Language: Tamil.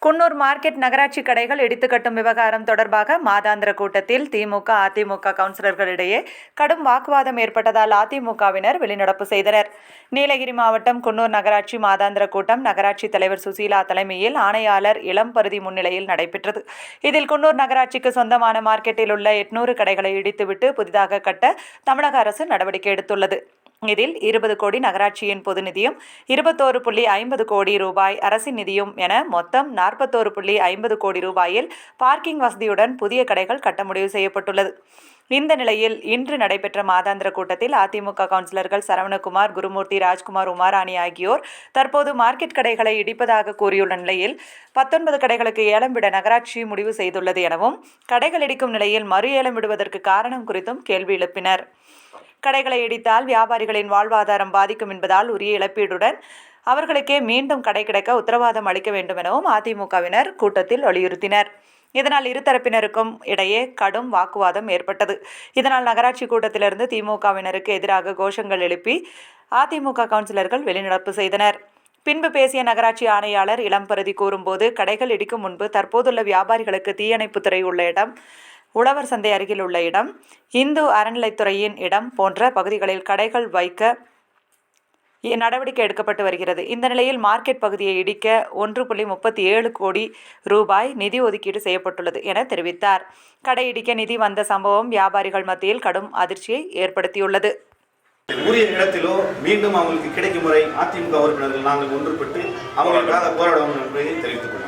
குன்னூர் மார்க்கெட் நகராட்சி கடைகள் இடித்து கட்டும் விவகாரம் தொடர்பாக மாதாந்திர கூட்டத்தில் திமுக அதிமுக கவுன்சிலர்களிடையே கடும் வாக்குவாதம் ஏற்பட்டதால் அதிமுகவினர் வெளிநடப்பு செய்தனர். நீலகிரி மாவட்டம் குன்னூர் நகராட்சி மாதாந்திர கூட்டம் நகராட்சி தலைவர் சுசீலா தலைமையில் ஆணையாளர் இளம்பருதி முன்னிலையில் நடைபெற்றது. இதில் குன்னூர் நகராட்சிக்கு சொந்தமான மார்க்கெட்டில் உள்ள 800 கடைகளை இடித்துவிட்டு புதிதாக கட்ட தமிழக அரசு நடவடிக்கை எடுத்துள்ளது. இதில் 20 கோடி நகராட்சியின் பொது நிதியும் 21.50 கோடி ரூபாய் அரசின் நிதியும் என மொத்தம் 41.50 கோடி ரூபாயில் பார்க்கிங் வசதியுடன் புதிய கடைகள் கட்ட முடிவு செய்யப்பட்டுள்ளது. இந்த நிலையில் இன்று நடைபெற்ற மாதாந்திர கூட்டத்தில் அதிமுக கவுன்சிலர்கள் சரவணகுமார், குருமூர்த்தி, ராஜ்குமார், உமாராணி ஆகியோர் தற்போது மார்க்கெட் கடைகளை இடிப்பதாக கூறியுள்ள நிலையில் 19 கடைகளுக்கு ஏலம் விட நகராட்சி முடிவு செய்துள்ளது எனவும் கடைகள் இடிக்கும் நிலையில் மறு ஏலம் விடுவதற்கு காரணம் குறித்தும் கேள்வி எழுப்பினர். கடைகளை இடித்தால் வியாபாரிகளின் வாழ்வாதாரம் பாதிக்கும் என்பதால் உரிய இழப்பீடுடன் அவர்களுக்கே மீண்டும் கடை கிடைக்க உத்தரவாதம் அளிக்க வேண்டும் எனவும் அதிமுகவினர் கூட்டத்தில் வலியுறுத்தினர். இதனால் இருதரப்பினருக்கும் இடையே கடும் வாக்குவாதம் ஏற்பட்டது. இதனால் நகராட்சி கூட்டத்திலிருந்து திமுகவினருக்கு எதிராக கோஷங்கள் எழுப்பி அதிமுக கவுன்சிலர்கள் வெளிநடப்பு செய்தனர். பின்பு பேசிய நகராட்சி ஆணையாளர் இளம்பருதி கூறும்போது, கடைகள் இடிக்கும் முன்பு தற்போதுள்ள வியாபாரிகளுக்கு தீயணைப்புத்துறை உள்ள இடம், உழவர் சந்தை அருகில் உள்ள இடம், இந்து அறநிலைத்துறையின் இடம் போன்ற பகுதிகளில் கடைகள் வைக்க நடவடிக்கை எடுக்கப்பட்டு வருகிறது. இந்த நிலையில் மார்க்கெட் பகுதியை இடிக்க 1.37 கோடி ரூபாய் நிதி ஒதுக்கீடு செய்யப்பட்டுள்ளது என தெரிவித்தார். கடை இடிக்க நிதி வந்த சம்பவம் வியாபாரிகள் மத்தியில் கடும் அதிர்ச்சியை ஏற்படுத்தியுள்ளது. உரிய இடத்திலோ மீண்டும் அவங்களுக்கு கிடைக்கும் முறை அதிமுக உறுப்பினர்கள் நாங்கள் ஒன்றுபட்டு அவங்களுக்காக போராடுவோம் என்பதை தெரிவித்துக் கொள்கிறோம்.